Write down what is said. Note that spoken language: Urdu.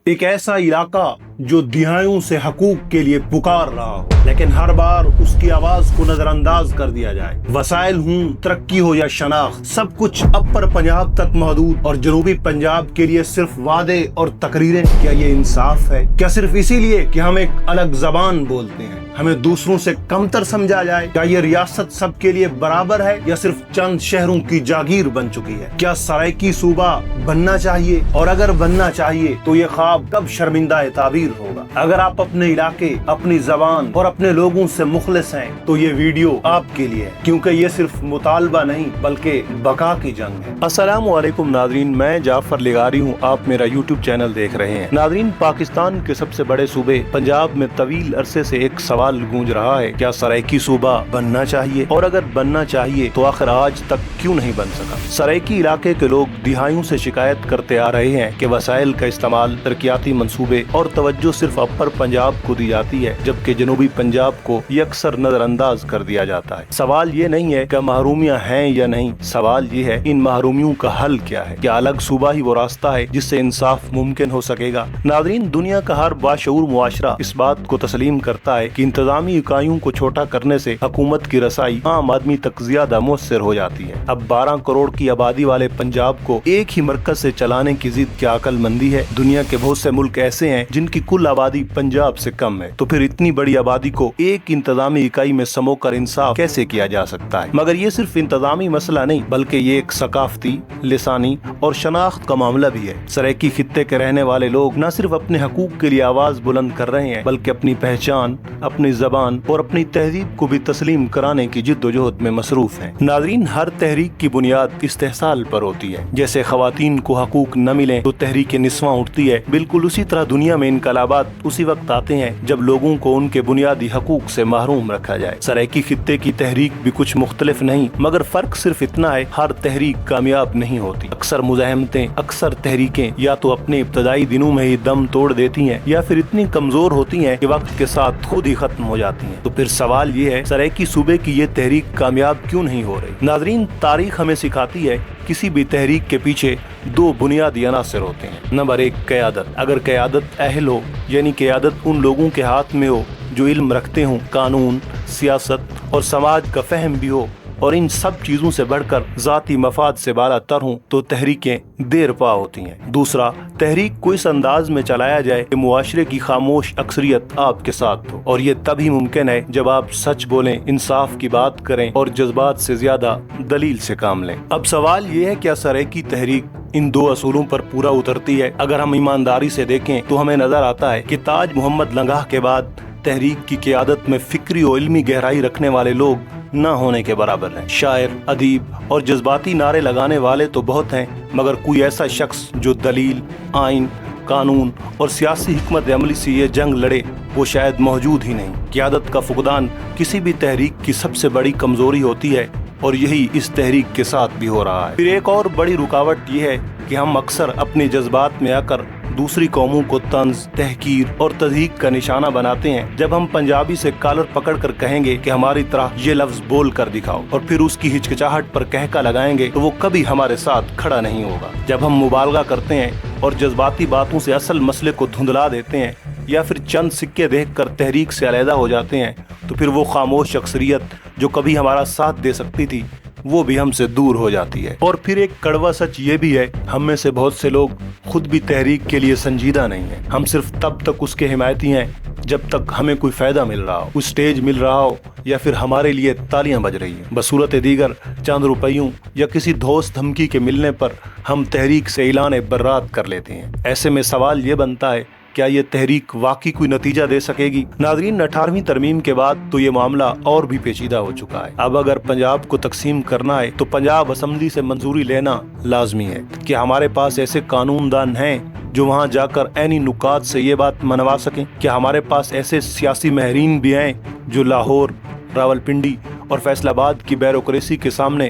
ایک ایسا علاقہ جو دہائیوں سے حقوق کے لیے پکار رہا ہو، لیکن ہر بار اس کی آواز کو نظر انداز کر دیا جائے۔ وسائل ہوں، ترقی ہو یا شناخت، سب کچھ اپر پنجاب تک محدود اور جنوبی پنجاب کے لیے صرف وعدے اور تقریریں۔ کیا یہ انصاف ہے؟ کیا صرف اسی لیے کہ ہم ایک الگ زبان بولتے ہیں ہمیں دوسروں سے کمتر سمجھا جائے؟ کیا یہ ریاست سب کے لیے برابر ہے یا صرف چند شہروں کی جاگیر بن چکی ہے؟ کیا سرائیکی صوبہ بننا چاہیے؟ اور اگر بننا چاہیے تو یہ خواب کب شرمندہ تعبیر ہوگا؟ اگر آپ اپنے علاقے، اپنی زبان اور اپنے لوگوں سے مخلص ہیں تو یہ ویڈیو آپ کے لیے ہے، کیونکہ یہ صرف مطالبہ نہیں بلکہ بقا کی جنگ ہے۔ السلام علیکم ناظرین، میں جعفر لغاری ہوں، آپ میرا یوٹیوب چینل دیکھ رہے ہیں۔ ناظرین، پاکستان کے سب سے بڑے صوبے پنجاب میں طویل عرصے سے ایک سوال گونج رہا ہے، کیا سرائیکی صوبہ بننا چاہیے؟ اور اگر بننا چاہیے تو آخر آج تک کیوں نہیں بن سکا؟ سرائیکی علاقے کے لوگ دہائیوں سے شکایت کرتے آ رہے ہیں کہ وسائل کا استعمال، ترقیاتی منصوبے اور توجہ صرف اپر پنجاب کو دی جاتی ہے، جبکہ جنوبی پنجاب کو یکسر نظر انداز کر دیا جاتا ہے۔ سوال یہ نہیں ہے کہ محرومیاں ہیں یا نہیں، سوال یہ ہے ان محرومیوں کا حل کیا ہے؟ کیا الگ صوبہ ہی وہ راستہ ہے جس سے انصاف ممکن ہو سکے گا؟ ناظرین، دنیا کا ہر باشعور معاشرہ اس بات کو تسلیم کرتا ہے کہ انتظامی اکائیوں کو چھوٹا کرنے سے حکومت کی رسائی عام آدمی تک زیادہ مؤثر ہو جاتی ہے۔ اب 12 کروڑ کی آبادی والے پنجاب کو ایک ہی مرکز سے چلانے کی ضد کیا عقل مندی ہے؟ دنیا کے بہت سے ملک ایسے ہیں جن کی کل آبادی پنجاب سے کم ہے، تو پھر اتنی بڑی آبادی کو ایک انتظامی اکائی میں سمو کر انصاف کیسے کیا جا سکتا ہے؟ مگر یہ صرف انتظامی مسئلہ نہیں بلکہ یہ ایک ثقافتی، لسانی اور شناخت کا معاملہ بھی ہے۔ سرائیکی خطے کے رہنے والے لوگ نہ صرف اپنے حقوق کے لیے آواز بلند کر رہے ہیں بلکہ اپنی پہچان، اپنی زبان اور اپنی تہذیب کو بھی تسلیم کرانے کی جد و جہد میں مصروف ہیں۔ ناظرین، ہر تحریک کی بنیاد استحصال پر ہوتی ہے۔ جیسے خواتین کو حقوق نہ ملیں تو تحریک نسواں اٹھتی ہے، بالکل اسی طرح دنیا میں انقلابات اسی وقت آتے ہیں جب لوگوں کو ان کے بنیادی حقوق سے محروم رکھا جائے۔ سرائیکی خطے کی تحریک بھی کچھ مختلف نہیں، مگر فرق صرف اتنا ہے، ہر تحریک کامیاب نہیں ہوتی۔ اکثر مزاحمتیں، اکثر تحریکیں یا تو اپنے ابتدائی دنوں میں ہی دم توڑ دیتی ہیں یا پھر اتنی کمزور ہوتی ہیں کہ وقت کے ساتھ خود ہی ختم ہو جاتی ہیں۔ تو پھر سوال یہ ہے، سرائیکی صوبے کی یہ تحریک کامیاب کیوں نہیں ہو رہی؟ ناظرین، تاریخ ہمیں سکھاتی ہے کسی بھی تحریک کے پیچھے دو بنیادی عناصر ہوتے ہیں۔ نمبر 1، قیادت۔ اگر قیادت اہل ہو، یعنی قیادت ان لوگوں کے ہاتھ میں ہو جو علم رکھتے ہوں، قانون، سیاست اور سماج کا فہم بھی ہو اور ان سب چیزوں سے بڑھ کر ذاتی مفاد سے بالا تر ہوں، تو تحریکیں دیر پا ہوتی ہیں۔ دوسرا، تحریک کو اس انداز میں چلایا جائے کہ معاشرے کی خاموش اکثریت آپ کے ساتھ ہو، اور یہ تبھی ممکن ہے جب آپ سچ بولیں، انصاف کی بات کریں اور جذبات سے زیادہ دلیل سے کام لیں۔ اب سوال یہ ہے، کیا سرائیکی تحریک ان دو اصولوں پر پورا اترتی ہے؟ اگر ہم ایمانداری سے دیکھیں تو ہمیں نظر آتا ہے کہ تاج محمد لنگاہ کے بعد تحریک کی قیادت میں فکری و علمی گہرائی رکھنے والے لوگ نہ ہونے کے برابر ہیں۔ شاعر، ادیب اور جذباتی نعرے لگانے والے تو بہت ہیں، مگر کوئی ایسا شخص جو دلیل، آئین، قانون اور سیاسی حکمت عملی سے یہ جنگ لڑے، وہ شاید موجود ہی نہیں۔ قیادت کا فقدان کسی بھی تحریک کی سب سے بڑی کمزوری ہوتی ہے، اور یہی اس تحریک کے ساتھ بھی ہو رہا ہے۔ پھر ایک اور بڑی رکاوٹ یہ ہے کہ ہم اکثر اپنے جذبات میں آ کر دوسری قوموں کو طنز، تحقیر اور تضحیک کا نشانہ بناتے ہیں۔ جب ہم پنجابی سے کالر پکڑ کر کہیں گے کہ ہماری طرح یہ لفظ بول کر دکھاؤ، اور پھر اس کی ہچکچاہٹ پر کہکا لگائیں گے، تو وہ کبھی ہمارے ساتھ کھڑا نہیں ہوگا۔ جب ہم مبالغہ کرتے ہیں اور جذباتی باتوں سے اصل مسئلے کو دھندلا دیتے ہیں، یا پھر چند سکے دیکھ کر تحریک سے علیحدہ ہو جاتے ہیں، تو پھر وہ خاموش اکثریت جو کبھی ہمارا ساتھ دے سکتی تھی، وہ بھی ہم سے دور ہو جاتی ہے۔ اور پھر ایک کڑوا سچ یہ بھی ہے، ہم میں سے بہت سے لوگ خود بھی تحریک کے لیے سنجیدہ نہیں ہیں۔ ہم صرف تب تک اس کے حمایتی ہیں جب تک ہمیں کوئی فائدہ مل رہا ہو، کوئی سٹیج مل رہا ہو، یا پھر ہمارے لیے تالیاں بج رہی ہیں۔ بصورت دیگر چند روپیوں یا کسی دوست دھمکی کے ملنے پر ہم تحریک سے اعلان برات کر لیتے ہیں۔ ایسے میں سوال یہ بنتا ہے، کیا یہ تحریک واقعی کوئی نتیجہ دے سکے گی؟ ناظرین، 18ویں ترمیم کے بعد تو یہ معاملہ اور بھی پیچیدہ ہو چکا ہے۔ اب اگر پنجاب کو تقسیم کرنا ہے تو پنجاب اسمبلی سے منظوری لینا لازمی ہے۔ کیا ہمارے پاس ایسے قانون دان ہیں جو وہاں جا کر عینی نکات سے یہ بات منوا سکیں؟ کیا ہمارے پاس ایسے سیاسی ماہرین بھی ہیں جو لاہور، راولپنڈی اور فیصل آباد کی بیوروکریسی کے سامنے